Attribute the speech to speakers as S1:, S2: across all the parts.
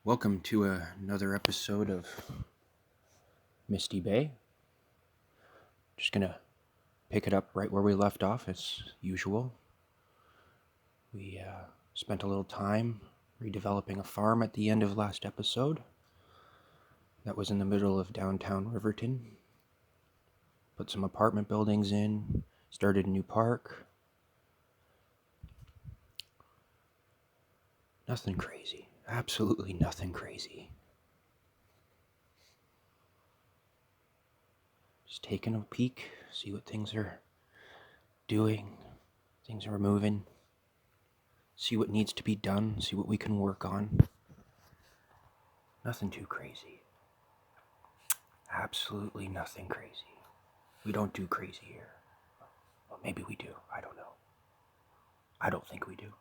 S1: Welcome to another episode of Misty Bay. Just gonna pick it up right where we left off as usual. We spent a little time redeveloping a farm at the end of last episode. That was in the middle of downtown Riverton. Put some apartment buildings in, started a new park. Nothing crazy. Absolutely nothing crazy. Just taking a peek, see what things are doing, things are moving, see what needs to be done, see what we can work on. Nothing too crazy. Absolutely nothing crazy. We don't do crazy here. Well, maybe we do. I don't know. I don't think we do.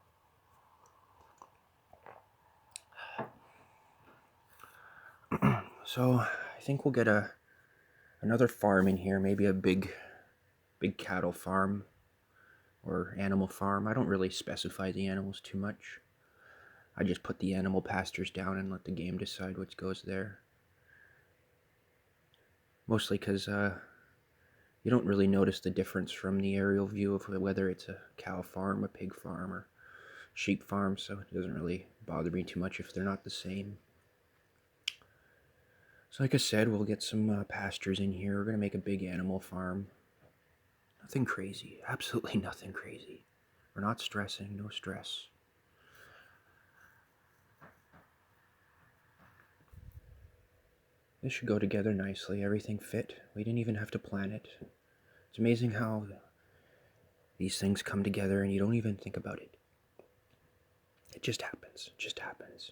S1: So I think we'll get another farm in here, maybe a big cattle farm or animal farm. I don't really specify the animals too much. I just put the animal pastures down and let the game decide what goes there. Mostly because you don't really notice the difference from the aerial view of whether it's a cow farm, a pig farm, or sheep farm, so it doesn't really bother me too much if they're not the same. So like I said, we'll get some pastures in here. We're going to make a big animal farm. Nothing crazy. Absolutely nothing crazy. We're not stressing. No stress. This should go together nicely. Everything fit. We didn't even have to plan it. It's amazing how these things come together and you don't even think about it. It just happens. It just happens.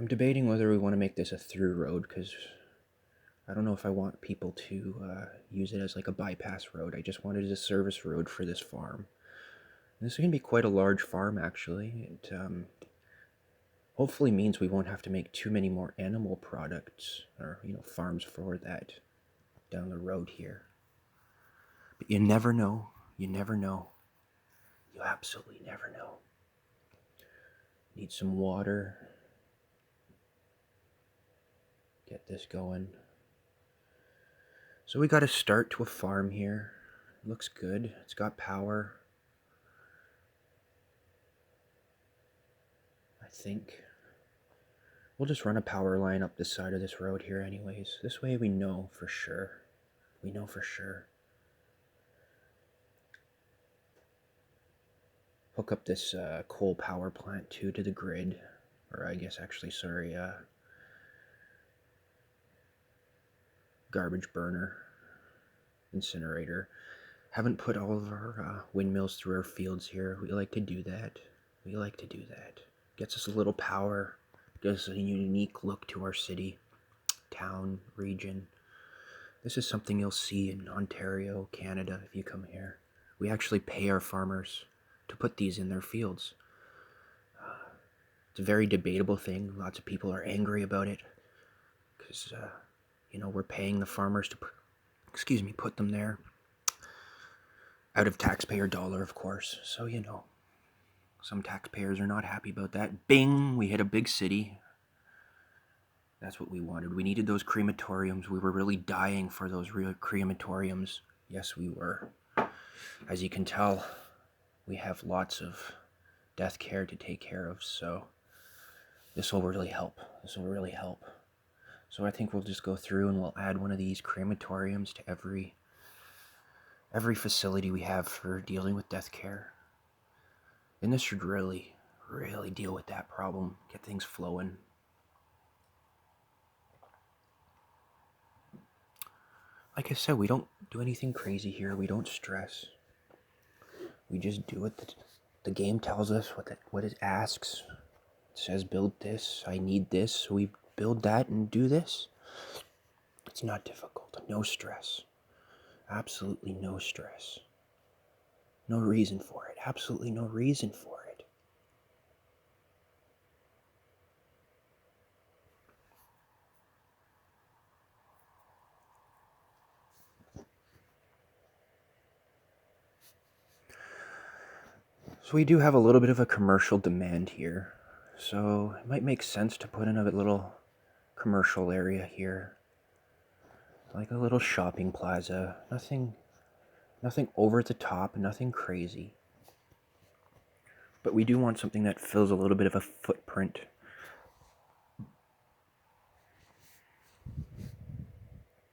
S1: I'm debating whether we want to make this a through road, because I don't know if I want people to use it as like a bypass road. I just wanted a service road for this farm. And this is going to be quite a large farm, actually. It hopefully means we won't have to make too many more animal products or, farms for that down the road here. But you never know. You never know. You absolutely never know. Need some water. Get this going. So we got a start to a farm here. It looks good. It's got power. I think we'll just run a power line up the side of this road here anyways. This way we know for sure. We know for sure. Hook up this coal power plant too to the grid. Or I guess actually, sorry, garbage burner, incinerator. Haven't put all of our windmills through our fields here. We like to do that. Gets us a little power. Gives us a unique look to our city, town, region. This is something you'll see in Ontario, Canada, if you come here. We actually pay our farmers to put these in their fields. It's a very debatable thing. Lots of people are angry about it because, we're paying the farmers to, put them there. Out of taxpayer dollar, of course. So, some taxpayers are not happy about that. Bing! We hit a big city. That's what we wanted. We needed those crematoriums. We were really dying for those real crematoriums. Yes, we were. As you can tell, we have lots of death care to take care of, so this will really help. So I think we'll just go through and we'll add one of these crematoriums to every facility we have for dealing with death care. And this should really, really deal with that problem, get things flowing. Like I said, we don't do anything crazy here. We don't stress. We just do what the game tells us, what it asks. It says build this, I need this, so we build that and do this. It's not difficult. No stress. Absolutely no stress. No reason for it. Absolutely no reason for it. So we do have a little bit of a commercial demand here. So it might make sense to put in a little commercial area here. Like a little shopping plaza. Nothing over the top, nothing crazy. But we do want something that fills a little bit of a footprint.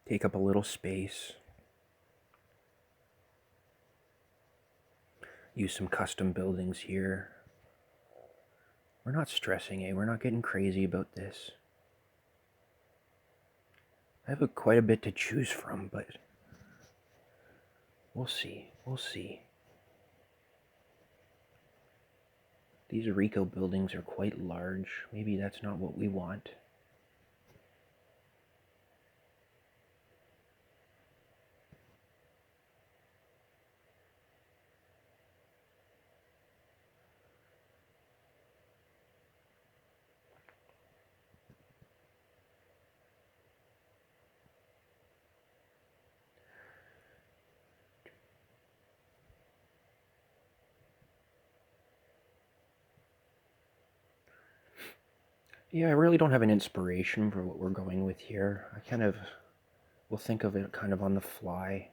S1: Take up a little space. Use some custom buildings here. We're not stressing, We're not getting crazy about this. I have quite a bit to choose from, but we'll see. We'll see. These Rico buildings are quite large. Maybe that's not what we want. Yeah, I really don't have an inspiration for what we're going with here. We'll think of it kind of on the fly.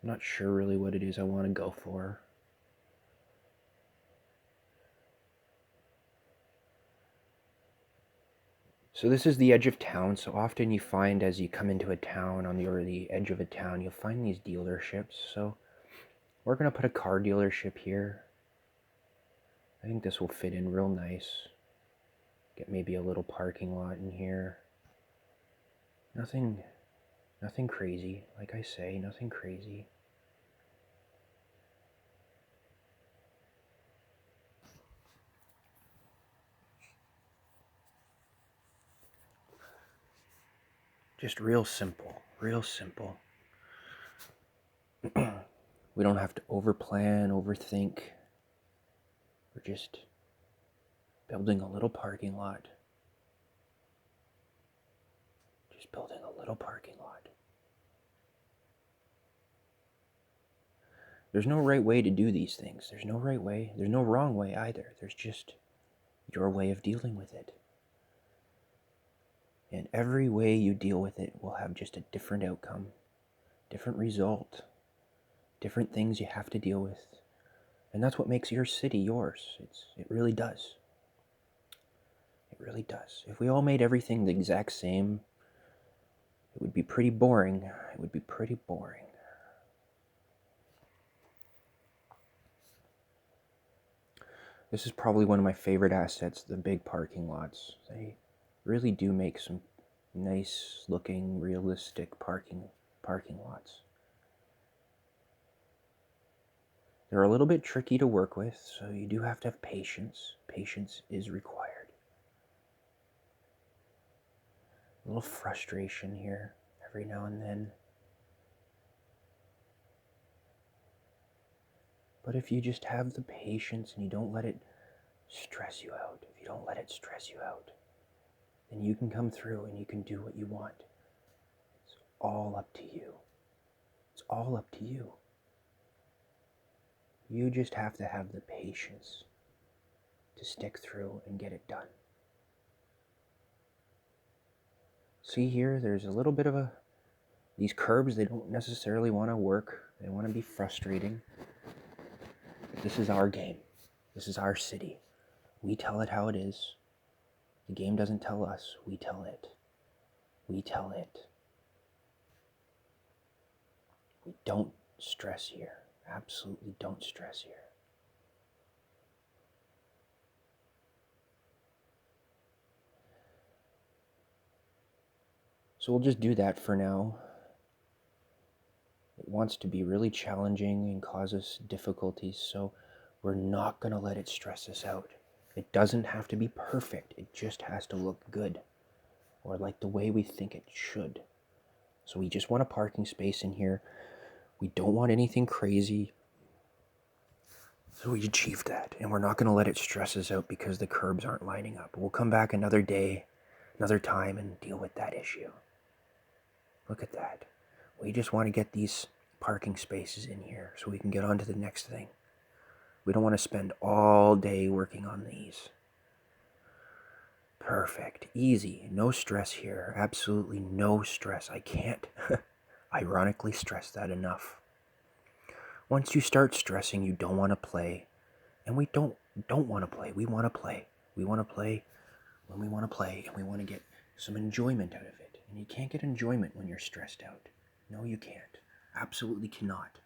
S1: I'm not sure really what it is I want to go for. So this is the edge of town, so often you find as you come into a town or the edge of a town, you'll find these dealerships. So we're going to put a car dealership here. I think this will fit in real nice. Get maybe a little parking lot in here. Nothing crazy, like I say, nothing crazy. Just real simple, real simple. We don't have to overplan, overthink. We're just building a little parking lot. Just building a little parking lot. There's no right way to do these things. There's no right way. There's no wrong way either. There's just your way of dealing with it. And every way you deal with it will have just a different outcome, different result, different things you have to deal with. And that's what makes your city yours. It really does. It really does. If we all made everything the exact same, it would be pretty boring. It would be pretty boring. This is probably one of my favorite assets, the big parking lots. They really do make some nice looking, realistic parking lots. They're a little bit tricky to work with, so you do have to have patience. Patience is required. A little frustration here every now and then. But if you just have the patience and you don't let it stress you out, then you can come through and you can do what you want. It's all up to you. It's all up to you. You just have to have the patience to stick through and get it done. See here, there's a little bit of these curbs, they don't necessarily want to work. They want to be frustrating. But this is our game. This is our city. We tell it how it is. The game doesn't tell us. We tell it. We tell it. We don't stress here. Absolutely don't stress here. So we'll just do that for now. It wants to be really challenging and cause us difficulties, so we're not going to let it stress us out. It doesn't have to be perfect. It just has to look good, or like the way we think it should. So we just want a parking space in here. We don't want anything crazy. So we achieved that, and we're not going to let it stress us out because the curbs aren't lining up. We'll come back another day, another time, and deal with that issue. Look at that. We just want to get these parking spaces in here so we can get on to the next thing. We don't want to spend all day working on these. Perfect. Easy. No stress here. Absolutely no stress. I can't ironically stress that enough. Once you start stressing, you don't want to play. And we don't want to play. We want to play. We want to play when we want to play, and we want to get some enjoyment out of it. And you can't get enjoyment when you're stressed out. No, you can't. Absolutely cannot.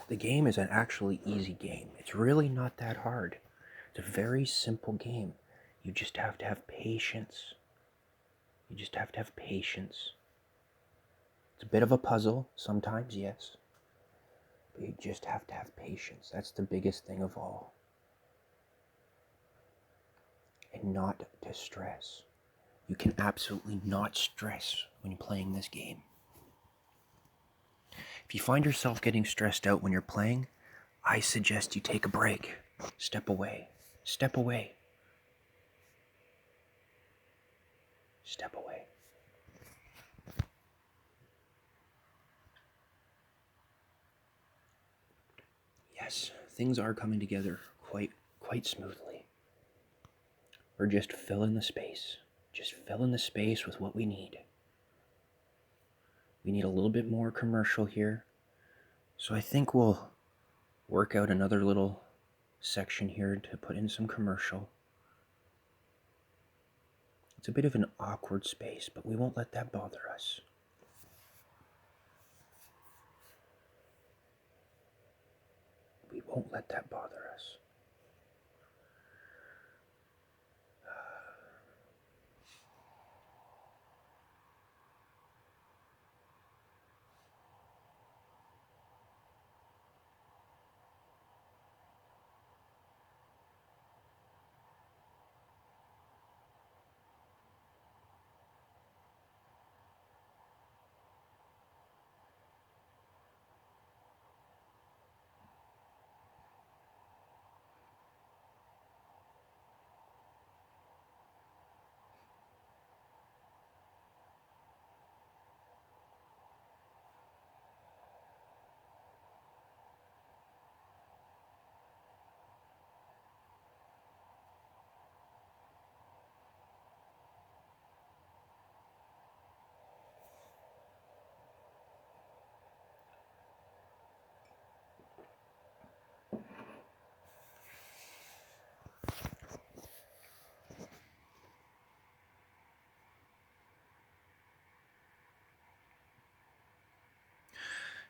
S1: The game is an actually easy game. It's really not that hard. It's a very simple game. You just have to have patience. You just have to have patience. It's a bit of a puzzle sometimes, yes. But you just have to have patience. That's the biggest thing of all. And not to stress. You can absolutely not stress when you're playing this game. If you find yourself getting stressed out when you're playing, I suggest you take a break. Step away. Step away. Step away. Yes, things are coming together quite smoothly. We're just filling the space. Just filling the space with what we need. We need a little bit more commercial here. So I think we'll work out another little section here to put in some commercial. It's a bit of an awkward space, but we won't let that bother us. We won't let that bother us.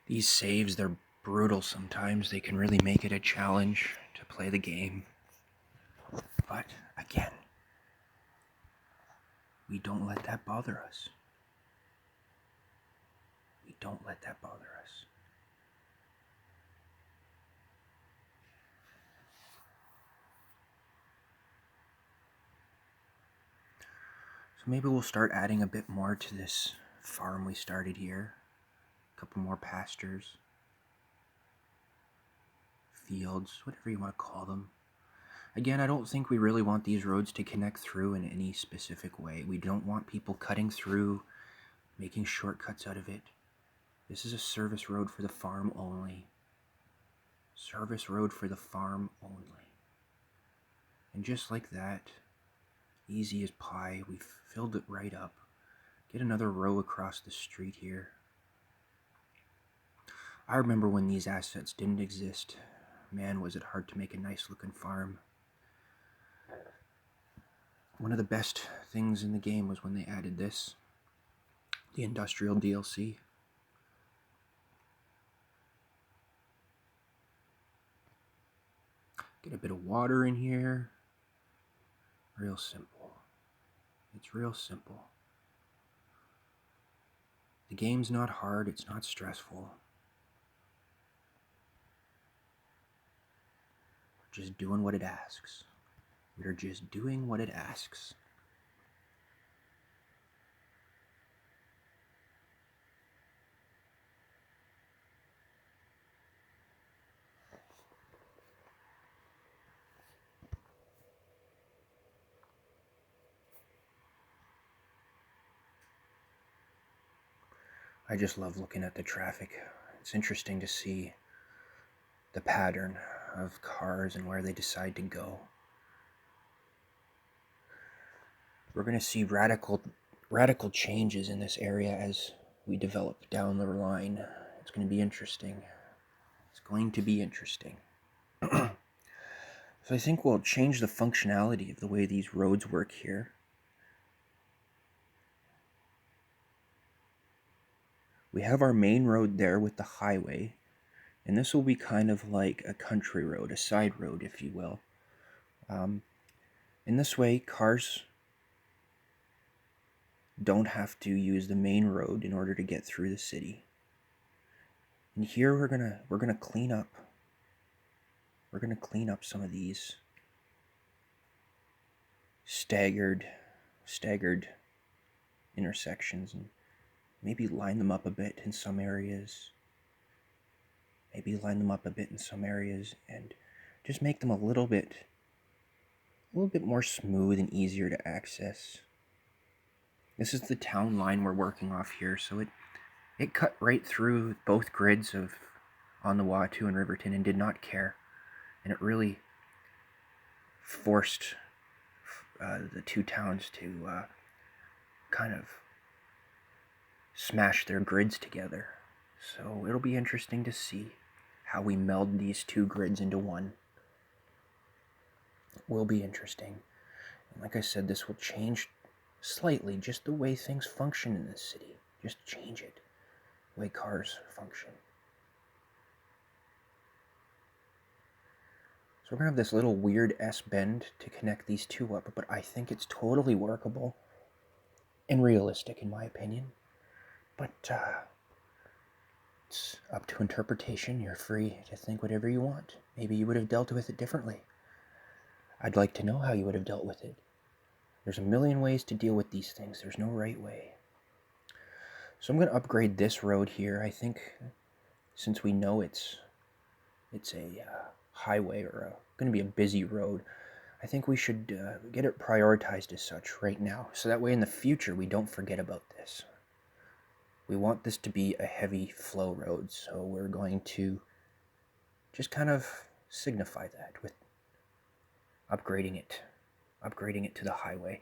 S1: These saves, they're brutal sometimes. They can really make it a challenge to play the game. But, again, we don't let that bother us. We don't let that bother us. So maybe we'll start adding a bit more to this farm we started here. A couple more pastures, fields, whatever you want to call them. Again, I don't think we really want these roads to connect through in any specific way. We don't want people cutting through, making shortcuts out of it. This is a service road for the farm only. Service road for the farm only. And just like that, easy as pie, we've filled it right up. Get another row across the street here. I remember when these assets didn't exist. Man, was it hard to make a nice looking farm. One of the best things in the game was when they added this, the industrial DLC. Get a bit of water in here. Real simple. It's real simple. The game's not hard, it's not stressful. We're just doing what it asks. We're just doing what it asks. I just love looking at the traffic. It's interesting to see the pattern of cars and where they decide to go. We're going to see radical changes in this area as we develop down the line. It's going to be interesting. It's going to be interesting. So I think we'll change the functionality of the way these roads work here. We have our main road there with the highway, and this will be kind of like a country road, a side road, if you will. In this way, cars don't have to use the main road in order to get through the city. And here we're gonna clean up. We're gonna clean up some of these staggered intersections and maybe line them up a bit in some areas. And just make them a little bit more smooth and easier to access. This is the town line we're working off here, so it cut right through both grids of On the Watu and Riverton and did not care. And it really forced the two towns to kind of smash their grids together. So it'll be interesting to see how we meld these two grids into one. It will be interesting. And like I said, this will change slightly just the way things function in this city. Just change it, the way cars function. So we're going to have this little weird S-bend to connect these two up, but I think it's totally workable and realistic in my opinion. But it's up to interpretation. You're free to think whatever you want. Maybe you would have dealt with it differently. I'd like to know how you would have dealt with it. There's a million ways to deal with these things. There's no right way. So I'm going to upgrade this road here. I think since we know it's a highway or going to be a busy road, I think we should get it prioritized as such right now. So that way in the future we don't forget about this. We want this to be a heavy flow road, so we're going to just kind of signify that with upgrading it to the highway.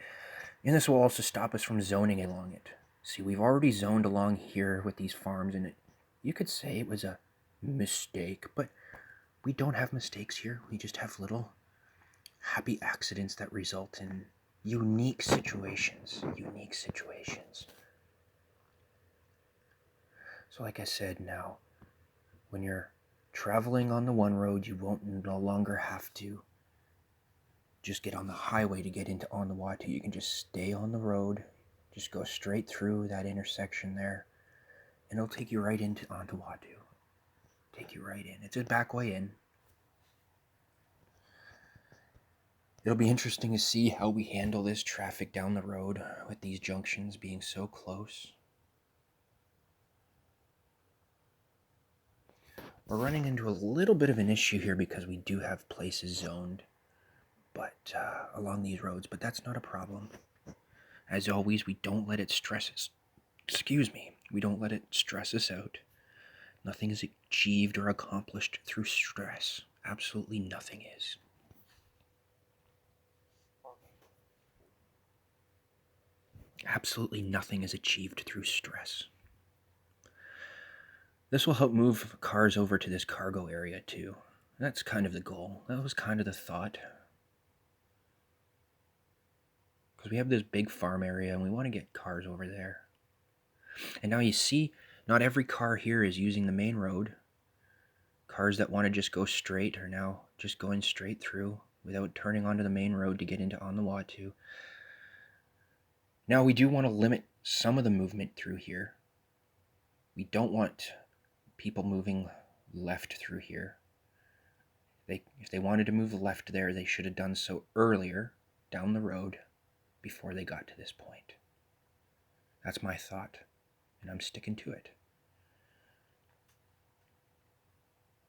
S1: And this will also stop us from zoning along it. See, we've already zoned along here with these farms, and you could say it was a mistake, but we don't have mistakes here. We just have little happy accidents that result in unique situations. So like I said, now, when you're traveling on the one road, you won't no longer have to just get on the highway to get into On the Watu. You can just stay on the road, just go straight through that intersection there, and it'll take you right into On the Watu. Take you right in. It's a back way in. It'll be interesting to see how we handle this traffic down the road with these junctions being so close. We're running into a little bit of an issue here because we do have places zoned along these roads, but that's not a problem. As always, we don't let it stress us. We don't let it stress us out. Nothing is achieved or accomplished through stress. Absolutely nothing is. Absolutely nothing is achieved through stress. This will help move cars over to this cargo area too. That's kind of the goal. That was kind of the thought. Because we have this big farm area and we want to get cars over there. And now you see, not every car here is using the main road. Cars that want to just go straight are now just going straight through without turning onto the main road to get into On the Watu. Now we do want to limit some of the movement through here. We don't want people moving left through here. If they wanted to move left there, they should have done so earlier down the road before they got to this point. That's my thought, and I'm sticking to it.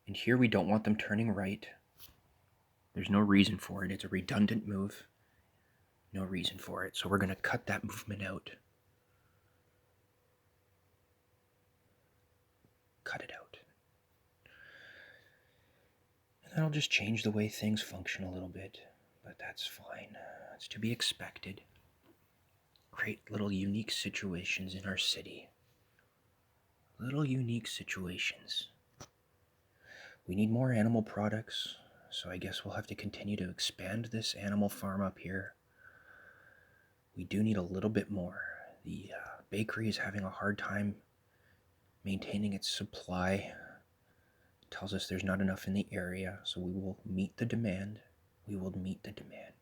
S1: And here we don't want them turning right. There's no reason for it. It's a redundant move. No reason for it. So we're going to cut that movement out. cut it out. And that'll just change the way things function a little bit, but that's fine. It's to be expected. Create little unique situations in our city. Little unique situations. We need more animal products, so I guess we'll have to continue to expand this animal farm up here. We do need a little bit more. The bakery is having a hard time maintaining its supply. It tells us there's not enough in the area, so we will meet the demand. We will meet the demand.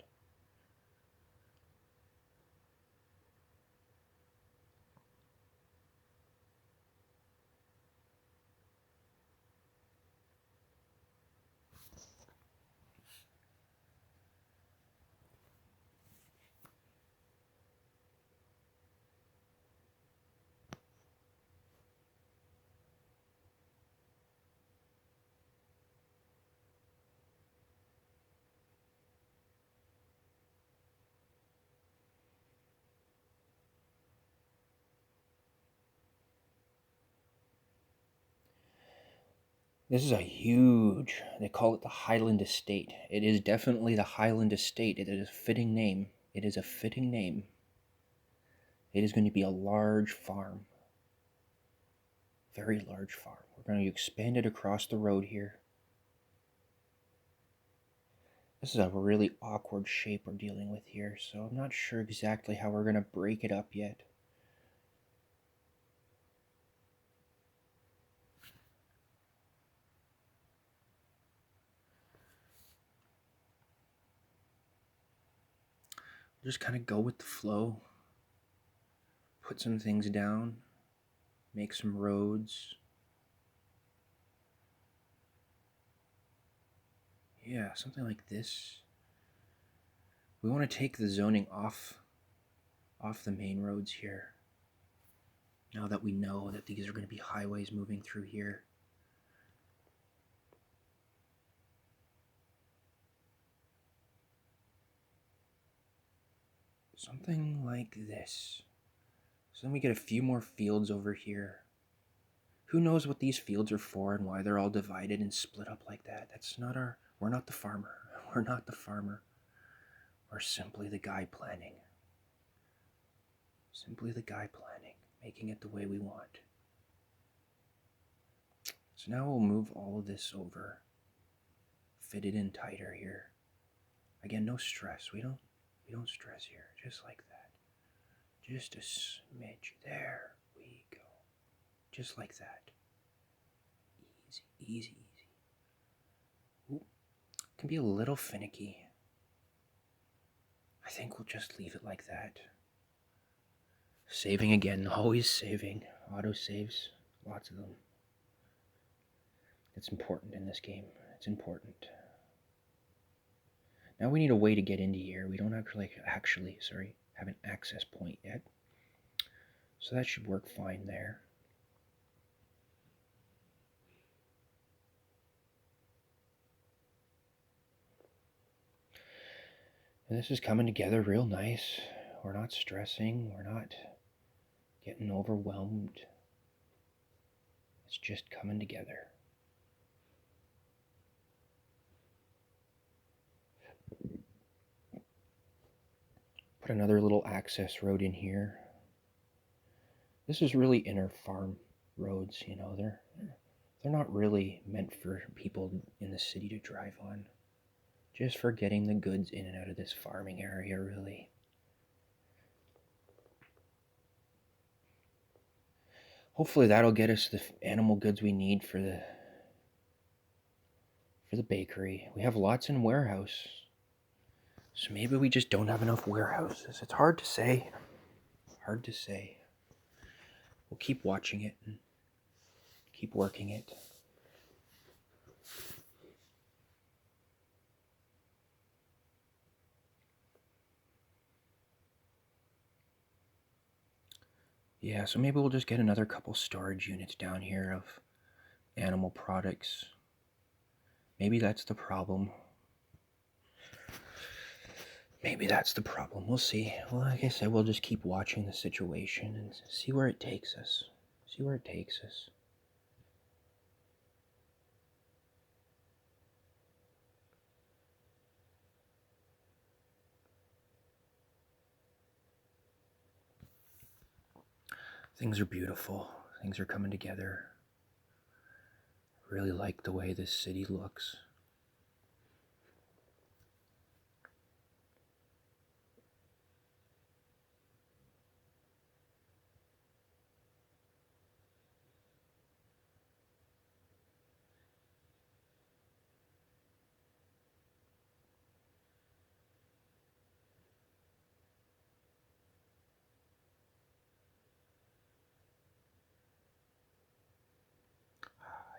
S1: This is a huge, they call it the Highland Estate. It is definitely the Highland Estate. It is a fitting name. It is a fitting name. It is going to be a large farm. Very large farm. We're going to expand it across the road here. This is a really awkward shape we're dealing with here, so I'm not sure exactly how we're going to break it up yet. Just kind of go with the flow. Put some things down. Make some roads. Yeah, something like this. We want to take the zoning off the main roads here. Now that we know that these are going to be highways moving through here. Something like this. So then we get a few more fields over here. Who knows what these fields are for and why they're all divided and split up like that? That's not our... We're not the farmer. We're not the farmer. We're simply the guy planning. Simply the guy planning, making it the way we want. So now we'll move all of this over. Fit it in tighter here. Again, no stress. We don't stress here. Just like that. Just a smidge. There we go. Just like that. Easy, easy, easy. Ooh, can be a little finicky. I think we'll just leave it like that. Saving again, always saving. Auto saves, lots of them. It's important in this game. It's important. Now we need a way to get into here. We don't actually have an access point yet. So that should work fine there. And this is coming together real nice. We're not stressing. We're not getting overwhelmed. It's just coming together. Put another little access road in here. This is really inner farm roads, you know. They're not really meant for people in the city to drive on. Just for getting the goods in and out of this farming area, really. Hopefully that'll get us the animal goods we need for the bakery. We have lots in warehouse. So maybe we just don't have enough warehouses. It's hard to say. Hard to say. We'll keep watching it and keep working it. Yeah, so maybe we'll just get another couple storage units down here of animal products. Maybe that's the problem. Maybe that's the problem. We'll see. Well, like I said, we'll just keep watching the situation and see where it takes us. See where it takes us. Things are beautiful. Things are coming together. Really like the way this city looks.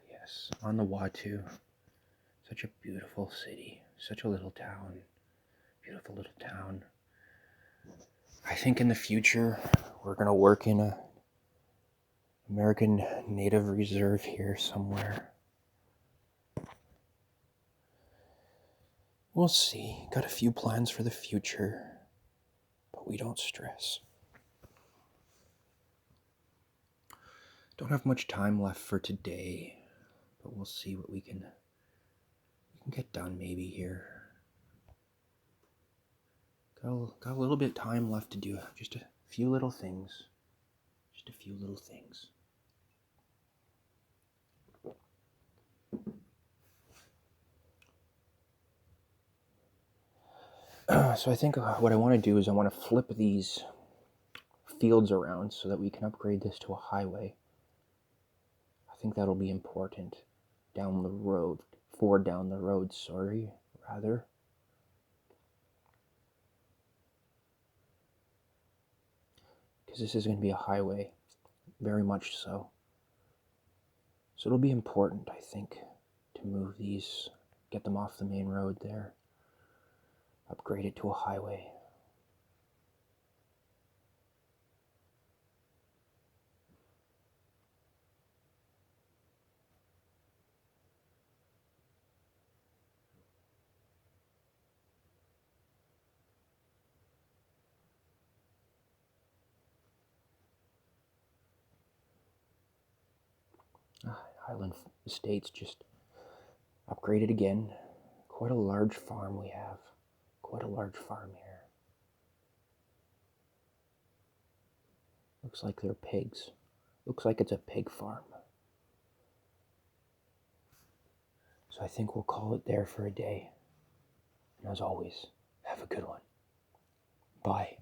S1: Yes, on the Watu. Such a beautiful city. Such a little town. Beautiful little town. I think in the future we're gonna work in a American Native Reserve here somewhere. We'll see. Got a few plans for the future, but we don't stress. Don't have much time left for today, but we'll see what we can get done maybe here. Got a little bit of time left to do just a few little things. Just a few little things. So I think what I want to do is I want to flip these fields around so that we can upgrade this to a highway. I think that'll be important down the road, rather. Because this is going to be a highway, very much so. So it'll be important, I think, to move these, get them off the main road there, upgrade it to a highway. Highland Estate's just upgraded again. Quite a large farm we have. Quite a large farm here. Looks like they're pigs. Looks like it's a pig farm. So I think we'll call it there for a day. And as always, have a good one. Bye.